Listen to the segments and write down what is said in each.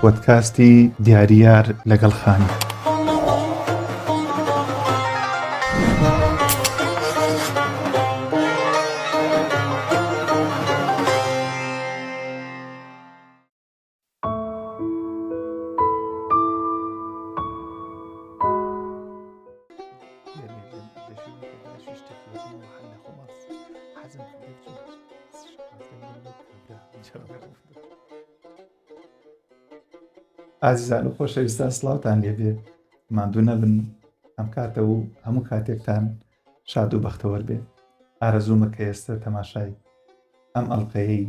پۆدکاستی دیاریار لەگەڵ خانی. ئازیزان و خۆشەویستان سڵاوتان لێبێ، ماندوو نەبن ئەم کاتە و هەموو کاتێکتان شاد و بەختەوەر بێ. ئارەزوومە کە ئێستا تەماشای ئەم ئەڵقەیەی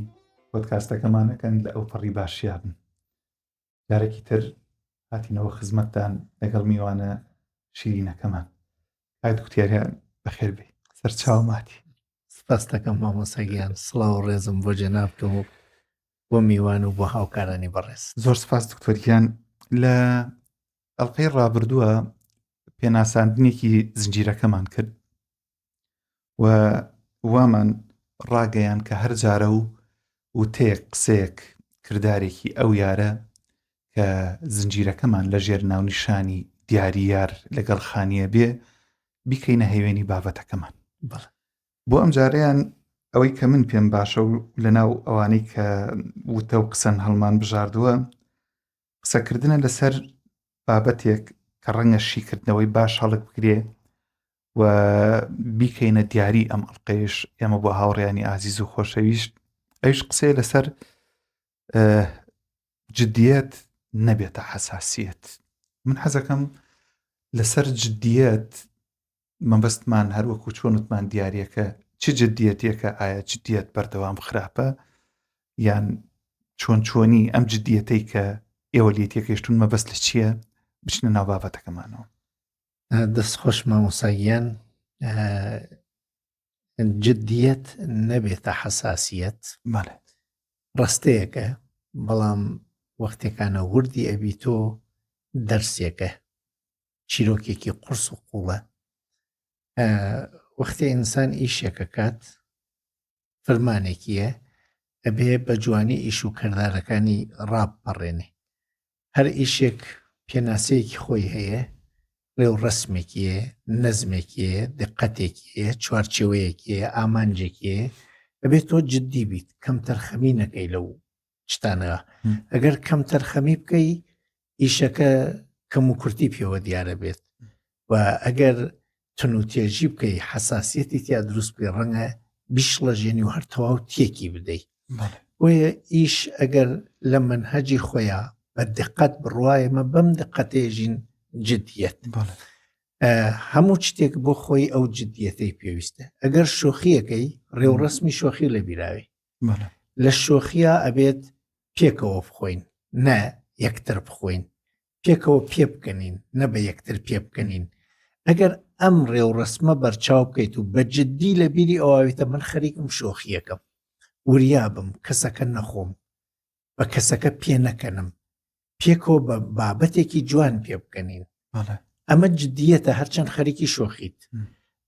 پۆدکاستەکەمانەکەن لە ئەو پەڕی باشیار بن. جارێکی تر هاتینەوە خزمەتتان لەگەڵ میوانە شیرینەکەمان. کای دوکتێریان بەخێر بێ، سەرچاو ماتی. سپاس دەکەم مامۆسەگیان، سڵاو و ڕێزم بۆ جەنابتم و بۆ میوان و بۆ هاوکارانی بەڕێز. زۆر سپاس دکتۆریان. لە ئەڵقەی ڕابردووە پێناساندنێکی زنجیرەکەمان کرد و وامان ڕاگەیان کە هەر جارە و تێک قسەیەک کردارێکی ئەو یارە کە زنجیرەکەمان لە ژێر ناونیشانی دیاریار لەگەڵ خانیە بێ بیکەینە هەیوێنی بابەتەکەمان. بۆ ئەم جارەیان ئەوەی کە من پێم باشە و لەناو ئەوانەی کە وتە و قسەن هەڵمان بژاردووە، قسەکردنە لەسەر بابەتێک کە ڕەنگە شیکردنەوەی باش هەڵک بگرێ و بیکەینە دیاری ئەم ئەڵقەیەش ئێمە بۆ هاوڕێیانی ئازیز و خۆشەویست. ئەویش قسەیە لەسەر جدیەت نەبێتە حەساسیەت. من حەزەکەم لەسەر جدیەت مەبەستمان هەروەکو چۆنتمان دیارەکە چ جدیەتێکە، ئایا جدیەت بەردەوام خراپە یان چۆنی ئەم جدیەتەی کە ئێوە لێ تێکەشتون مەبەست لە چییە؟ بچنە ناو بابەتەکەمانەوە. دەستخۆش مامۆساگیان، جدیەت نەبێتە حەساسیەت ڕستەیەکە، بەڵام وەختێکانە وردی ئەبی تۆ دەرسێکە، چیرۆکێکی قورس و قوڵە. وەختێ ئینسان ئیشێکە کات فەرمانێکیە ئەبێ بە جوانی ئیش و کردارەکانی ڕابپەڕێنێ. هەر ئیشێک پێناسەیەکی خۆی هەیە، ڕێو ڕسمێکیە، نەزمێکیە، دقەتێکیە، چوارچێوەیەکیە، ئامانجێکیە. ئەبێ تۆ جددی بیت، کەم تەرخەمی نەکەی لەو شتانەوە. ئەگەر کەم تەرخەمی بکەی ئیشەکە کەم و کورتی پێوە دیارە بێت، و ئەگەر تونوتێژی بکەی حەساسیەتی تیا دروست بێ ڕەنگە بیشڵەژێنی و هەر تەواو تێکی بدەیت. وەیە ئیش ئەگەر لە منهەجی خۆیان بە دقت بڕوایە مە بەم دقەتێژین جدیەت. هەموو شتێک بۆ خۆی ئەو جدیەتەی پێویستە. ئەگەر شۆخیەکەی ڕێوڕسمی شۆخی لە بیراوی، لە شۆخیە ئەبێت پێکەوە بخۆین، نە یەکتر بخۆین، پێکەوە پێ بکەنین، نە بە یەکتر پێ بکەنین. ئەگەر ئەم ڕێوڕسمە بەرچاو بکەیت و بە جددی لە بیری ئەواویتە من خەریکم شۆخیەکەم، وریابم کەسەکە نەخۆم، بە کەسەکە پێ نەکەنم، پێکەوە بە بابەتێکی جوان پێ بکەنین. ئەمە جدیەتە هەرچەند خەریکی شۆخیت.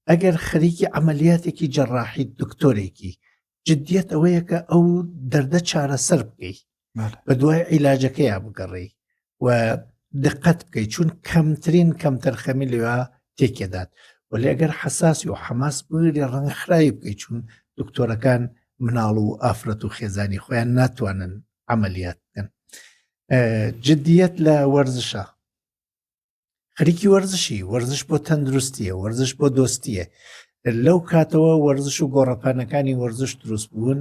ئەگەر خەریکی عەمەلیاتێکی جەڕاحیت، دکتۆرێکی، جدیەت ئەوەیە کە ئەو دەردە چارەسەر بکەیت، بە دوای عیلاجەکەیان بگەڕێی و دقت بکەیت، چون کەمترین کەم تەرخەمی لێوە تێکێدات. ولی ئەگەر حەساسی و حەماس بگری ڕەنگە خراپی بکەیت، چون دکتۆرەکان مناڵ و ئافرەت و خێزانی خۆیان ناتوانن عەمەلیات بکەن. جدیەت لە وەرزشە، خەریکی وەرزش بۆ تەندروستیە، وەرزش بۆ دۆستیە. لەو کاتەوە وەرزش و گۆڕەپانەکانی وەرزش دروست بوون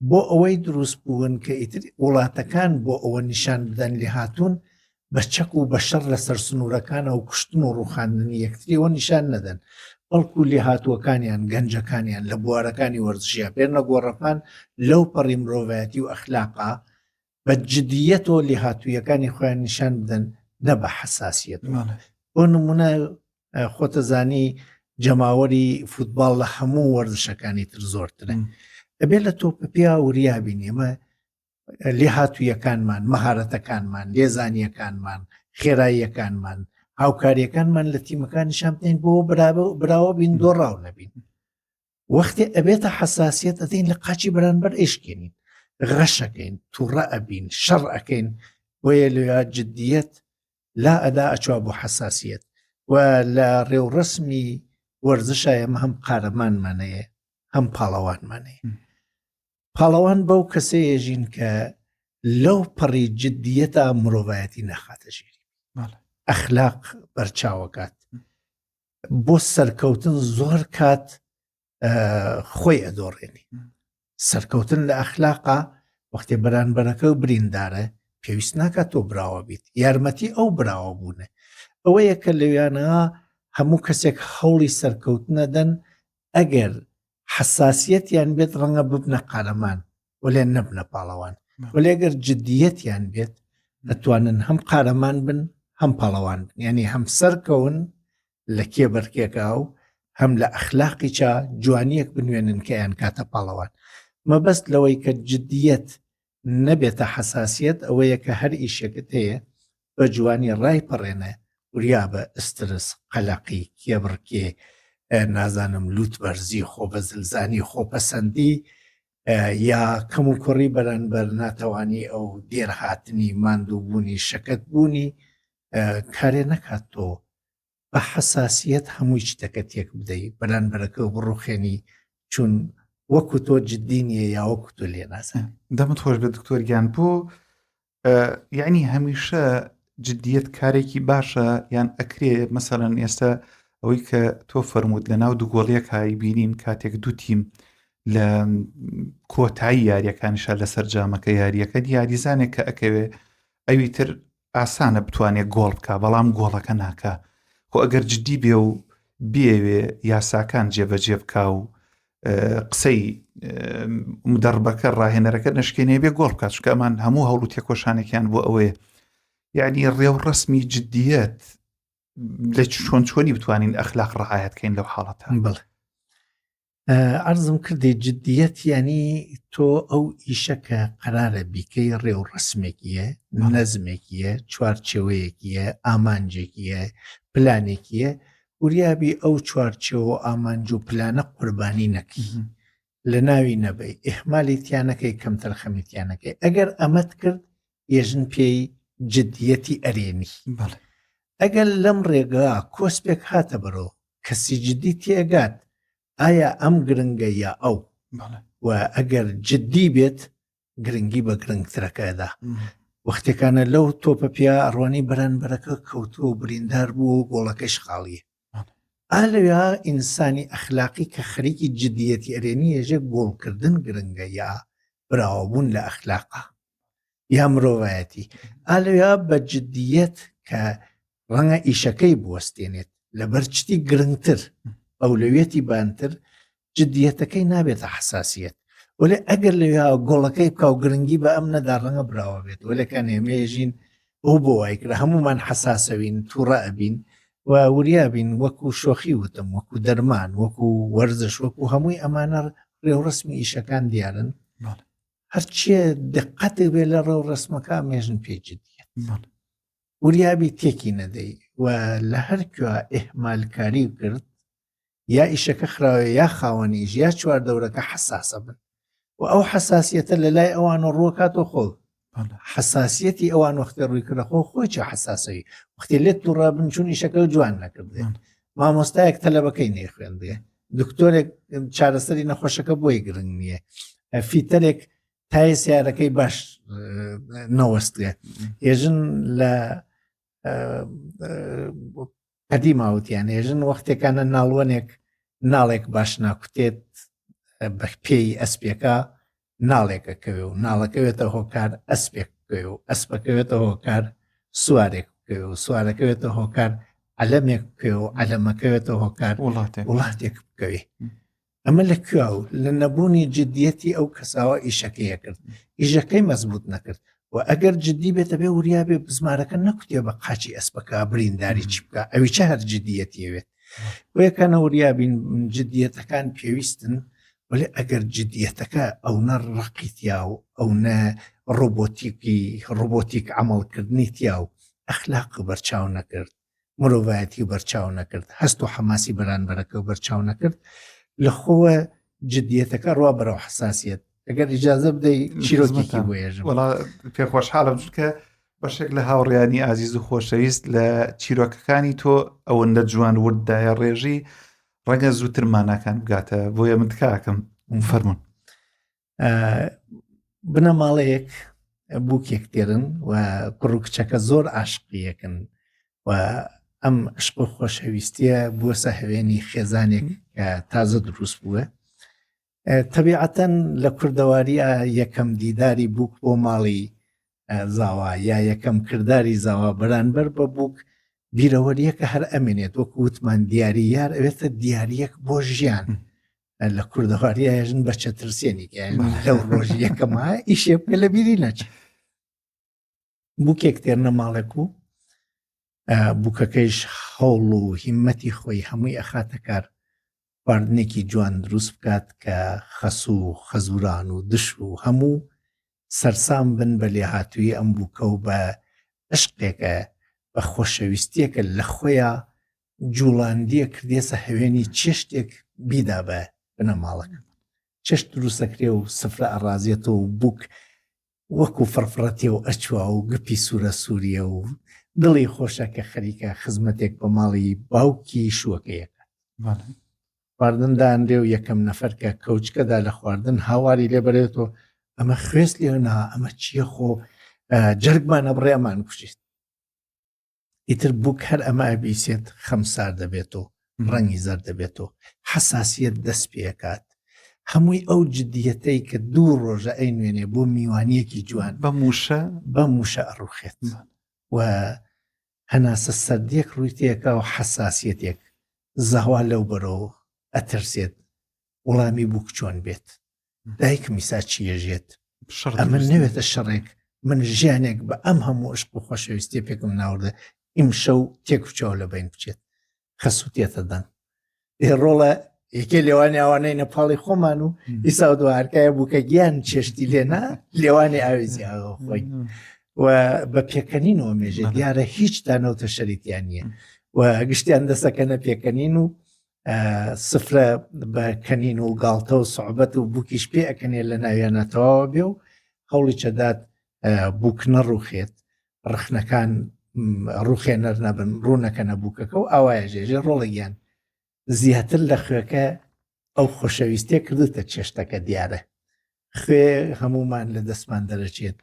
بۆ ئەوەی دروست بوون کە ئیتر وڵاتەکان بۆ ئەوە نیشان بدەن لێ هاتوون بە چەک و بەشەڕ لەسەر سنوورەکانە و کوشتن و ڕوخاندنی یەکتریەوە نیشان نەدەن، بەڵکو لێ هاتووەکانیان گەنجەکانیان لە بوارەکانی وەرزشیە بێنە گۆڕەپان لەو پەڕی مرۆڤایەتی و ئەخلاقا بە جدیەتەوە لێ هاتوویەکانی خۆیان نیشان بدەن، نە بە حەساسیەت. بۆ نمونە خۆتەزانی جەماوەری فوتباڵ لە هەموو وەرزشەکانی تر زۆرترە. ئەبێ لە تۆپپیا وریابین ئێمە لێ هاتوویەکانمان، مەهارەتەکانمان، لێزانیەکانمان، خێراییەکانمان، هاوکاریەکانمان لە تیمەکانیشان بدەین بۆ براوە بین، دۆڕاو نەبین. وەختی ئەبێتە حەساسیەت ئەدەین لە قاچی بەرامبەر ئێشکێنین، غەشەکەین، تووڕە ئەبین، شەڕ ئەکەین، بۆیە لێ جددیت لا ئەدا ئەچوا بۆ حساسیت و لە ڕێوڕسمی وەرزشە ئێمە هەم قارەمانمانەیە هەم پاڵەوانمانەیە. پاڵەوان بەو کەسەیەژین کە لەو پەڕی جددیەتە مرۆڤایەتی ناخاتە ژێری ئەخلاق بەرچاوەکات بۆ سەرکەوتن زۆر کات خۆی ئەدۆڕێنی. سەرکەوتن لە ئەخلاقا وەختێ بەرانبەرەکە و بریندارە پێویست ناکات تۆ براوە بیت یارمەتی ئەو براوە بوونە. ئەوەیە کە لەویانەوە هەموو کەسێک هەوڵی سەرکەوتنەدەن ئەگەر حساسیەتیان بێت ڕەنگە ببنە قارەمان وەلێ نەبنە پاڵەوان وەلێ ئەگەر جددیەتیان بێت دەتوانن هەم قارەمان بن هەم پاڵەوان بن یعنی هەم سەرکەون لە کێبەرکێکا و هەم لە ئەخلاقی چا جوانیەک بنوێنن کە یان کاتە پاڵەوان. مەبەست لەوەی کە جددیەت نەبێتە حساسیت ئەوەیە کە هەر ئیشێکت هەیە بە جوانی ڕای پەڕێنە وریا بە ئسترس قەلەقی کێبڕکێ نازانم لوت بەرزی خۆ بە زلزانی خۆپەسەندی یا کەم و کوڕی بەرانبەر ناتەوانی ئەو دێرهاتنی ماندوو بوونی شەکەت بوونی کارێ نەکات تۆ بە حساسیت هەمووی شتەکە تێک بدەی بەرانبەرەکە و بڕوخێنی چون وەکو تۆ جددی نیە یا وەکو تۆ لێ نازان. دەمت خۆش بە دکتۆرگیان بۆ یعنی هەمیشە جددیت کارێکی باشە یان ئەکرێ مەسەڵەن ئێستا ئەوەی کە تۆ فەرمووت لە ناو دووگۆڵیەک هایی بینین کاتێک دوو تیم لە کۆتایی یاریەکانیشە لە سەررجامەکە یاریەکە دیاریزانێک کە ئەکەوێ ئەوی تر ئاسانە بتوانێت گۆڵ بکە بەڵام گۆڵەکە ناکە خۆ ئەگەر جددی بێ و بێوێ یاساکان جێبەجێ بکە و قسەی مدەربەکە ڕاهێنەرەکە نشکێنێ بێ گۆڵ بکات چکە ئەمان هەموو هەوڵ و تێکۆشانێکیان بۆ ئەوەیە یعنی ڕێوڕسمی جددیەت لە چۆنی بتوانین ئەخلاق ڕعایەتکەین لەو حاڵەتە. بڵێ عەرزم کردی جددیەت ینی تۆ ئەو ئیشەکە قەرارە بیکەی ڕێوڕسمێکیە نەزمێکیە چوارچێوەیەکیە ئامانجێکیە پلانێکیە وریابی ئەو چوارچێوە ئامانج و پلانە قوربانی نەکەی لە ناوی نەبەی ئیحمالی تیانەکەی کەمتر خەمیتیانەکەی ئەگەر ئەمەت کرد ێژن پێی جددیەتی ئەرێنی. ئەگەر لەم ڕێگا کۆسپێک هاتە بەرەوە کەسی جددی تێگات ئایا ئەم گرنگە یا ئەو و ئەگەر جددی بێت گرنگی بە گرنگترەکەدا وەختێکانە لەو تۆپە پیا ئەڕوانی بەرانبەرەکە کەوتووە و بریندار بوو و گۆڵەکەش خاڵیە ئالەوێ ئینسانی ئەخلاقی کە خەریکی جددیەتی ئەرێنی ێژە گۆڵکردن گرنگە یا براوەبوون لە ئەخلاقا یا مرۆڤایەتی ئالەوێ بە جددیەت کە ڕەنگە ئیشەکەی بوەستێنێت لەبەر چتی گرنگتر ئەولەوێتی بانتر جددیەتەکەی نابێتە حساسیت وەلێ ئەگەر لەوێ گۆڵەکەی بکە و گرنگی بە ئەم نەدا ڕەنگە براوە بێت وەلەکان ئێمەژین ئەو بۆ وای کرا هەمومان حساسەوین تووڕە ئەبین و وریابین وەکو شۆخی وتم وەکو دەرمان وەکو وەرزش وەکو هەمووی ئەمانە ڕێوڕسمی ئیشەکان دیارن هەرچیە دقەت بێ لە ڕێوڕسمەکە مێژن پێ جددیەت وریابی تێکی نەدەی و لە هەر کوێ ئیحمالکاری کرد یا ئیشەکە خراوە یا خاوەنیش یا چواردەورەکە حساسە بن و ئەو حساسیەتە لە لای ئەوانە ڕووەکاتۆ خۆ حساسیەتی ئەوان وەختە ڕووی کردە خۆ خۆی چه حساسەوی وەختی لێت تووڕا بن چون ئیشەکە جوان نەکردێ مامۆستایەک تەلەبەکەی نێخوێندێ دکتۆرێک چارەسەری نەخۆشەکە بۆی گرنگ نییە فیتەرێک تای سیارەکەی باش نەوەستێ هێژن لە قەدی ماوتیان هێژن وەختێکانە ناڵوەنێک ناڵێک باش ناکوتێت بە پێی ئەسپێکە ناڵێکەکەوێ و ناڵەکەوێتە هۆکار ئەسپێککەوێ و ئەسپەکەوێتە هۆکار سوارێک بکەوێ و سوارەکەوێتە هۆکار عەلەمێک بکەوێ و عەلەمەکەوێتە هۆکار وڵاتێک بکەوێ. ئەمە لە کوێ و لە نەبوونی جددیەتی ئەو کەساوە ئیشەکەیە کرد ئیژەکەی مەزبوط نەکرد و ئەگەر جددی بێتە بێ وریابێ بزمارەکە نەکوتێ بە قاچی ئەسپەکە برینداری چی بکە ئەوی چه هەر جددیەتیەوێت وەکەنە وریابین جددیەتەکان پێویستن ولی ئەگەر جددیەتەکە ئەو نە ڕقیتیا و ئەو نە ڕۆبۆتیک عملکردنی تیا و ئەخلاق بەرچاو نەکرد مرۆڤایەتی بەرچاو نەکرد هەست و حەماسی بەرانبەرەکە و بەرچاو نەکرد لەخۆوە جددیەتەکە ڕوا بەرەو حساسیت ئەگەر ئیجازە بدەی چیرۆکێکی بۆ ێژم وڵا پێخۆشحاڵم چونکە بەشێک لە هاوڕێیانی ئازیز و خۆشەویست لە چیرۆکەکانی تۆ ئەوەندە جوان وردایە ڕێژی ڕەنگە زووتر ماناکان بگاتە بۆیە من تکاکەم فەرمون. بنە ماڵەیەک بووکێک تێرن و کوڕ و کچەکە زۆر عاشقیەکن و ئەم عشق و خۆشەویستیە بووە هەوێنی خێزانێک کە تازە دروست بووە. تەبیعەتەن لە کوردەواریە یەکەم دیداری بووک بۆ ماڵی زاوا یا یەکەم کردداری زاوا بەرانبەر بە بووک بیرەوەریەکە هەر ئەمێنێت وەکو وتمان دیاری یار ئەوێتە دیارەک بۆ ژیان لە کوردەواریژن بە چەترسێنی لەو ڕۆژی یەکەمە ئیشێ پێ لە بیری ناچێت. بووکێک تێرنە ماڵێک و بووکەکەیش هەوڵ و هیممەتی خۆی هەمووی ئەخاتە کار خواردنێکی جوان دروست بکات کە خەس و خەزوران و دش و هەموو سەرسام بن بە لێهاتووی ئەم بووکە و بە عشقێکە بە خۆشەویستیەکە لە خۆیان جوڵاندیە کردێسە هەوێنی چێشتێک بیدا بە بنە ماڵەکە. چێشت دروستەکرێ و سفرە ئەڕازێتەوە و بووک وەکو فڕفڕەتێ و ئەچوا و گپی سوورە سووریە و دڵی خۆشەکە خەریکە خزمەتێک بە ماڵی باوکی شووەکەیەکە. خواردندانرێ و یەکەم نەفەر کە کەوچکەدا لە خواردن هاواری لێبەرێتەوە ئەمە خوێست لێنا ئەمە چییە خۆ جەرگمانە بڕێمان کوشیت. ئیتر بووک هەر ئەمە بیسێت خەمسار دەبێتەوە ڕەنگی زەر دەبێتەوە حساسیت دەست پێکات هەمووی ئەو جددیەتەی کە دوو ڕۆژە ئەی نوێنێ بۆ میوانیەکی جوان بە موشە ئەڕوخێت و هەناسە سەردێک ڕوویتێکە و حساسیەتێک زەوا لەو بەرەوە ئەترسێت وەڵامی بووک چۆن بێت دایک میسا چیەژێت ئەمە نەوێتە شەڕێک من ژیانێک بە ئەم هەموو عشق و خۆشەویستی پێکم ناوردە ئیمشەو تێکوچاو لە بین بچێت خەسووتێتە دەن ڕۆڵە یەکێ لێوانی ئەوانەی نەپاڵی خۆمان و ئیسا دوارکایە بووکە گیان چێشتی لێنا لێوانی ئاویزی خۆی و بە پێکەنینەوە مێژێ دیارە هیچ دانەوتە شەریتیان نییە و گشتیان دەسەکەنە پێکەنین و سفرە بە کەنین و گاڵتە و سوعبەت و بووکیش پێ ئەکەنێ لە ناویانەتەواوە بێ و هەوڵی چەدات بووک نەڕوخێت ڕخنەکان ڕوخێنەر نەبن ڕوونەکەنە بووکەکە و ئاوایە ژێژێ ڕۆڵەگیان زیاتر لە خوێەکە ئەو خۆشەویستیە کردوتە چێشتەکە دیارە خوێ هەمومان لە دەستمان دەرەچێت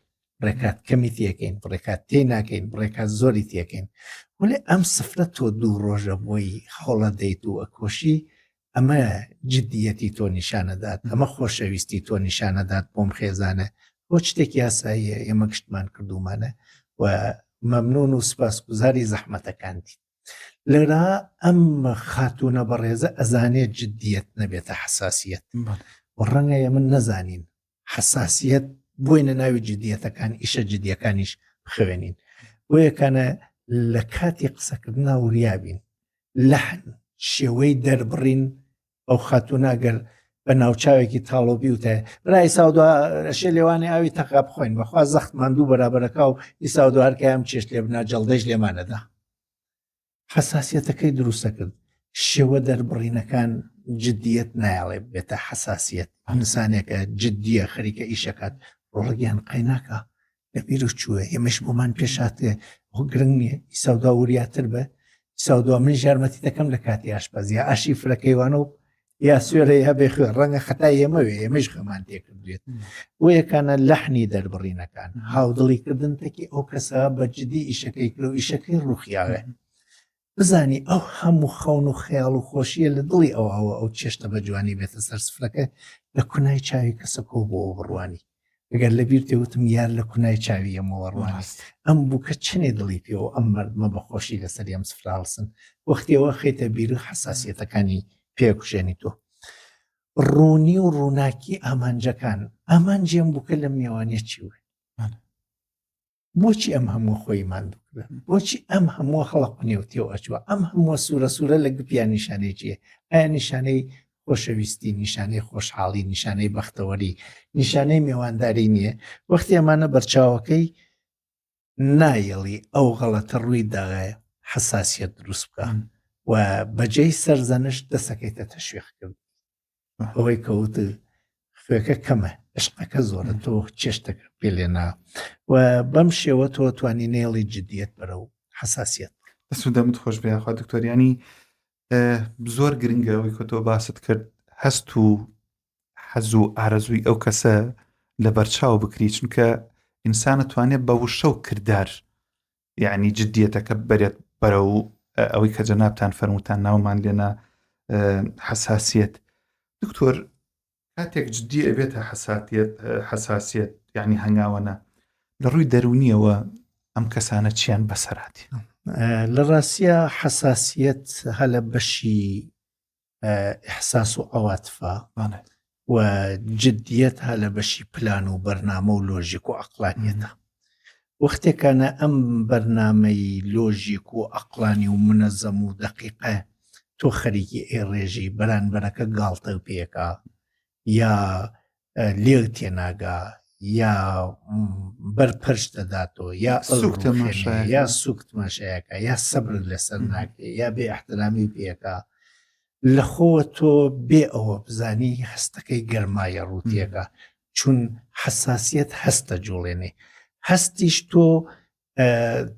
ڕێکات کەمی تێکەین ڕێکات تێ ناکەین ڕێکات زۆری تێکەین وڵێ ئەم سفرە تۆ دوو ڕۆژە بۆی هەوڵە دەیت و ئەکۆشی ئەمە جددیەتی تۆ نیشانەدات ئەمە خۆشەویستی تۆ نیشانەدات بۆم خێزانە بۆ شتێکی یاساییە ئێمە گشتمان کردومانە و مەمنون و سپاسگوزاری زەحمەتەکانتی لەرا ئەم خاتونە بەڕێزە ئەزانێت جددیەت نەبێتە حساسیەت و ڕەنگە من نەزانین حساسیەت بۆینە ناوی جددیەتەکان ئیشە جددیەکانیش بخوێنین بۆ یەکانە لە کاتی قسەکردنا وریابین لەحن شێوەی دەربڕین ئەو خاتوناگەر بە ناوچاوێکی تاڵۆبی وتە برای ئیساودوشێ لێوانی ئاوی تەقا بخۆین بەخوا زەختمان دوو بەرابەرەکە و ئیساودوارکەم چێشت لێ بنا جەڵدەش لێمانەدا حساسیەتەکەی دروستە کرد شێوە دەربڕینەکان جددیەت نایڵێ بێتە حساسیەت ئەمسانێکە جددیە خەریکە ئیشەکات ڕۆڵگیان قەیناکە لەبیر و چووە ئێمەش بۆمان پێشاتێ گرنگ نییە ئیساودا وریاتر بە ئیساودوا من ژارمەتی دەکەم لە کاتی ئاشپەزیە ئاشی فرەکەیوانە و یا سوێرە یا بێخوێ ڕەنگە خەتای ئێمەوێ ئێمەش خەمان تێکردوێت و یەکانە لەحنی دەربڕینەکان هاودڵیکردنتێکی ئەو کەسە بە جددی ئیشەکەی کرد و ئیشەکەی ڕوخیاوێ بزانی ئەو هەموو خەون و خەیاڵ و خۆشیە لە دڵی ئەوەوە ئەو چێشتە بە جوانی بێتە سەر سفرەکە لە کونای چاوی کەسەکۆ بۆ بڕوانی ئەگەر لەبیر تێوتم یار لە کونای چاوی ئەمەوە ڕوانی ئەم بووکە چنێ دڵی پێەوە ئەم مەردمە بەخۆشی لەسەر ئەم سفراڵسن وەختیەوە خێتە بیر و حساسیەتەکانی پێکوژێنی تۆ ڕوونی و ڕووناکی ئامانجەکان ئامانجێم بووکە لە میێوانێ چیوە بۆچی ئەم هەموو خۆی ماندووکرن بۆچی ئەم هەموو خەڵق نێوتیەوە ئەچوە ئەم هەمووە سوورە سوورە لە گپیان نیشانەی چیە ئایا نیشانەی خۆشەویستی نیشانەی خۆشحاڵی نیشانەی بەختەوەری نیشانەی میێوانداری نییە وەختی ئەمانە بەرچاوەکەی نایەڵی ئەو غەڵەتە ڕووی داغایە حساسیەت دروست بکە و بەجێی سەرزەنش دەسەکەیتە تەشویقکرد ئەوەی کەوت خوێەکە کەمە عشقەکە زۆرە تۆ چێشتەکە پێ لێنا و بەم شێوە تۆ توانی نێڵی جدیت بەرە و حساسیت. دەسوودەمت خۆش بێخوا دکتۆریانی زۆر گرنگەوەی کە تۆ باست کرد هەست و حەز و ئارەزووی ئەو کەسە لە بەرچاو بکری چونکە ئینسانە توانێت بە وشە و کردار یعنی جدیەتەکە بەرێت بەرە و ئەوەی کە جەنابتان فەرمووتان ناومان لێنە حساسیت. دکتۆر کاتێک جدی ئەبێتە حساسیت یعنی هەنگاوەنە لە ڕووی دەرونیەوە ئەم کەسانە چیان بەسەراتی؟ لە ڕاستیە حساسیت هەلە بەشی ئیحساس و عەواتفە و جدیت هەلە بەشی پلان و بەرنامە و لۆژیک و عەقلانیەتە. وەختێکانە ئەم بەرنامەی لۆژیک و عەقلانی و منەزەم و دەقیقە تۆ خەریکی ئێڕێژی بەرانبەرەکە گاڵتە و پێکا یا لێو تێناگا یا بەرپەرش دەداتەوە یا یا سوکت ماشایەکە یا سەبر لەسەر ناکرێ یا بێ ئەحترامی پێکا لە خۆوە تۆ بێ ئەوە بزانی هەستەکەی گەرمایە ڕووتیەکە چون حساسیت هەستە جوڵێنێ هەستیش تۆ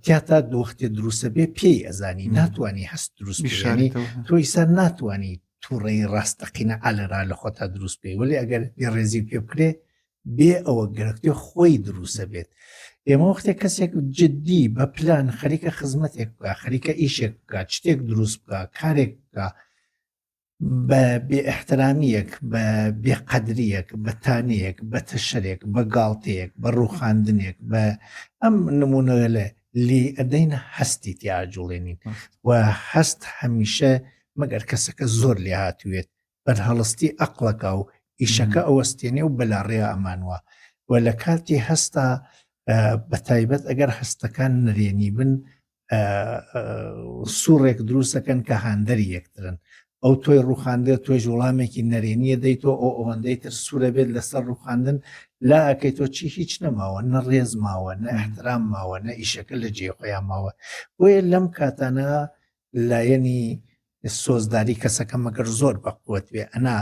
تیاتا دۆختێ دروستە بێ پێی ئەزانی ناتوانانی هەست دروست بشانی تۆ ئیسان ناتوانانی تووڕێی ڕاستەقینە ئالەرا لە خۆتا دروست پێی ولی ئەگەر ڕێزی پێ بکرێ بێ ئەوە گەرەکتێ خۆی دروستە بێت. ئێمە وەختێ کەسێک جددی بە پلان خەریکە خزمەتێک بکە خەریکە ئیشێک بکە شتێک دروست بکە کارێک بکە بە بێ ئەحترامیەک بە بێقەدریەک بە تانەیەک بە تەشەرێک بە گاڵتەیەک بە ڕووخاندنێک بە ئەم نمونەوە لە لێ ئەدەینە هەستی تیاجوڵێنین و هەست هەمیشە مەگەر کەسەکە زۆر لێ هاتوێت بەرهەڵستی عەقڵەکە و ئیشەکە ئەوەستێنێ و بەلاڕێ ئەمانوە و لە کاتی هەستا بە تایبەت ئەگەر هەستەکان نرێنی بن سوورێک دروستەکەن کە هاندەری یەکترن ئەو تۆی ڕووخاندێت تۆی وڵامێکی نەرێنیە دەیتۆ ئەو ئەوەندەی تر سوورە بێت لەسەر ڕووخاندن لا ئەەکەی تۆ چی هیچ نەماوە نە ڕێز ماوە نە ئەحترام ماوە نە ئیشەکە لە جێ خۆیان ماوە بۆیە لەم کاتانە لایەنی سۆزداری کەسەکە مەگەر زۆر بەقوت بێ ئەنا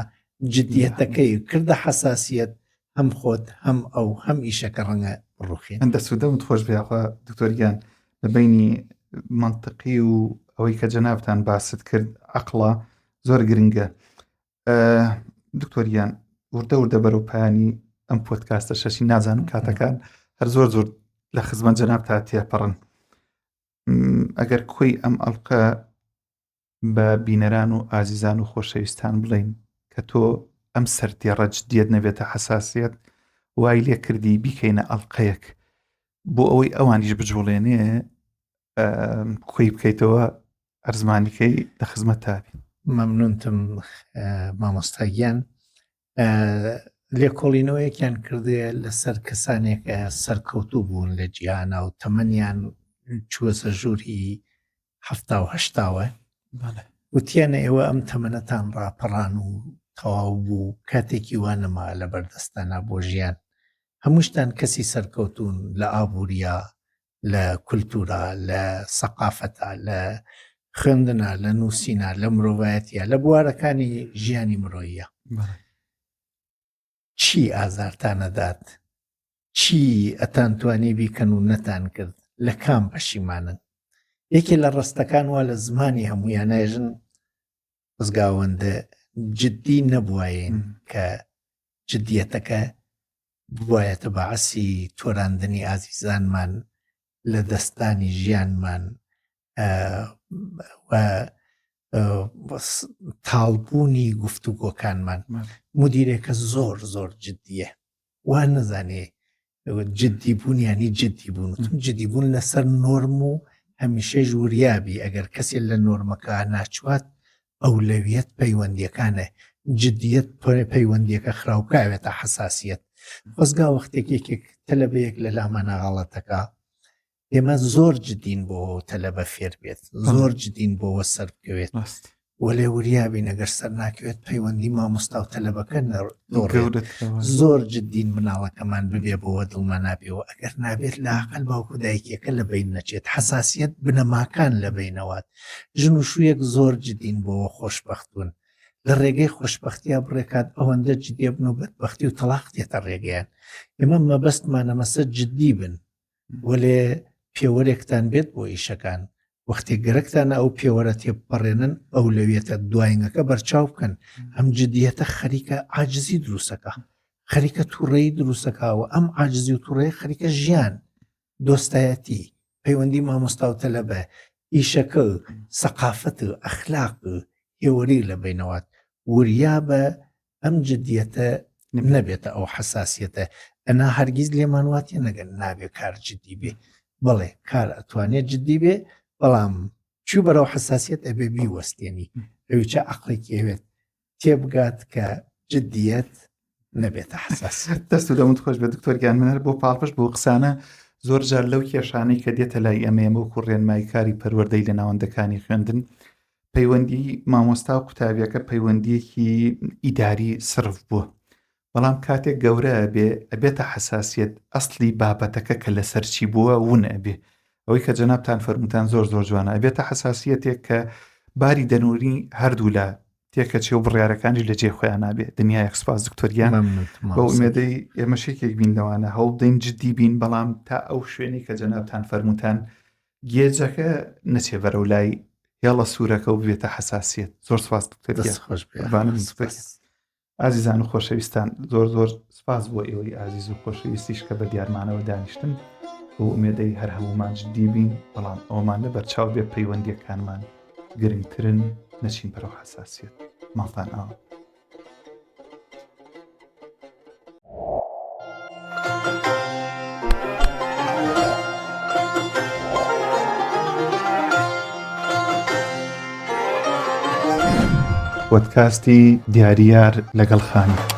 جدیەتەکەی کردە حساسیت هەم خۆت هەم ئەو هەم ئیشەکە ڕەنگە ڕوخێن. ئەندە سوودەمت خۆش بێخوا دکتۆریان لە بینی منطقی و ئەوەی کە جەنابتان باست کرد عەقڵە زۆر گرنگە. دکتۆریان وردە بەرەو پایانی ئەم پۆدکاستە شەشی نازانم کاتەکان هەر زۆر لە خزمەت جەناب تا تێپەڕن. ئەگەر کۆی ئەم ئەڵقە بە بینەران و ئازیزان و خۆشەویستان بڵین کە تۆ ئەم سەرتێڕە جدیت نەبێتە حساسیت وای لێ کردی بیکەینە ئەڵقەیەک بۆ ئەوەی ئەوانیش بجوڵێنێ کۆی بکەیتەوە ئەرزمانیکەی لە خزمەت تابی. مەمنونتم مامۆستاگیان لێکۆڵینەوەیەکیان کردێ لەسەر کەسانێک سەرکەوتوو بوون لە جیهانە و تەمەنیان چووەسە ژووری 1970 وتیانە ئێوە ئەم تەمەنەتان ڕاپەڕان و تەواو بوو کاتێکی وانەما لە بەردەستانە بۆ ژیان هەمووشتان کەسی سەرکەوتون لە ئابووریا لە کولتورە لە سەقافەتە لە خوێندنە لە نووسینە لە مرۆڤایەتیە لە بوارەکانی ژیانی مرۆییە چی ئازارتانەدات چی ئەتانتوانی بیکەن و نەتان کرد لە کام پەشیمانن یەکێ لە ڕستەکان وا لە زمانی هەموویانەژن بزگاوەندە جددی نەبووایین کە جدیەتەکە بوایەتە بەعەسی تۆراندنی ئازیزانمان لە دەستانی ژیانمان و تاڵبوونی گفتوگۆکانمان مدیرێکە زۆر جددیە وا نەزانێ جددی بوون ینی جددی بوون جددی بوون لەسەر نۆرم و هەمیشە ژووریابی ئەگەر کەسێ لە نۆرمەکە ناچوات ئەولەویەت پەیوەندیەکانە جدیت پەیوەندیەکە خراوکاوێتە حساسیت خۆزگا وەختێکێک تەلەبەیەک لە لامانە غەڵەتەکە ئێمە زۆر جدین بۆ تەلەبە فێر بێت زۆر جدین بۆەوە سەر بکەوێت وە لێ وریابی نەگەر سەر ناکەوێت پەیوەندی مامۆستا و تەلەبەکە زۆر جدین مناڵەکەمان ببێ بۆەوە دڵمە نابێەوە ئەگەر نابێت لاقل باوکو دایکێکە لە بین نەچێت حساسیت بنەماکان لە بینەوەات ژن و شوویەک زۆر جدین بۆەوە خۆشبەختون لە ڕێگەی خۆشببختیە بڕێکات ئەوەندە جددیە بن و بەدبختی و تەلاق دێتە ڕێگەیان ئێمە مەبەستمانە مەسە جددی بن وەلێ پێوەرێکتان بێت بۆ ئیشەکان وەختی گەرەکتانە ئەو پێوەرە تێپەڕێنن ئەو لەوێتە دوایینەکە بەرچاو بکەن ئەم جددیەتە خەریکە عاجزی دروستەکە خەریکە تووڕێی دروستەکەوە ئەم عاجزی و تووڕێ خەریکە ژیان دۆستایەتی پەیوەندی مامۆستا و تەلەبە ئیشەکە سەقافەت و ئەخلاق هێوەری لە بینەوەات وریا بە ئەم جددیەتە نەبێتە ئەو حساسیەتە ئەنا هەرگیز لێمان واتێ نەگەن نابێ کار جددی بێ بڵێ کار ئەتوانێت جددی بێ بەڵام چوو بەرەو حساسیت ئەبێ بیوەستێنی ئەوچە عقلێکی ئەوێت تێبگات کە جددیەت نەبێتە حساسیت دەست و دەمت خۆش بە دکتۆرگیان منەر بۆ پاڵپش بۆ قسانە زۆر جار لەو کێشانەی کە دێتە لای ئەمە و کوڕێنمای کاری پەروەردەی لە ناوەندەکانی خوێندن پەیوەندی مامۆستا و قوتابیەکە پەیوەندیەکی ئیداری سرف بووە بەڵام کاتێک گەورە ئەبێ ئەبێتە حساسیت ئەسلی بابەتەکە کە لەسەر چی بووە ون ئەبێ ئەوەی کە جەنابتان فەرموتان زۆر زۆر جوانە ئەبێتە حساسیەتێک کە باری دەنووری هەردوو لە تێکە چێ و بڕیارەکانی لە جێ خۆیان نابێت دنیای سوپاس دکتۆریان بە ئومێدەی ئێمە شێکێک بینەوانە هەوڵدەین جددی بین بەڵام تا ئەو شوێنی کە جەنابتان فەرموتان گێجەکە نەچێ بەرەو لای هێڵە سوورەکە و بێتە حساسیت زۆر سپاس دکتۆریان ئازیزان و خۆشەویستان زۆر زۆر سپاس بۆ ئێوەی ئازیز و خۆشەویستیش کە بە دیارمانەوە دانیشتن بۆ ئومێدەی هەر هەمومان جددی بین بەڵام ئەومان لە بەرچاو بێ پەیوەندیەکانمان گرنگترن نەچین بەرەو حساسیت ماڵتان ئاوە پۆدکاستی دیاریار لەگەڵ خانی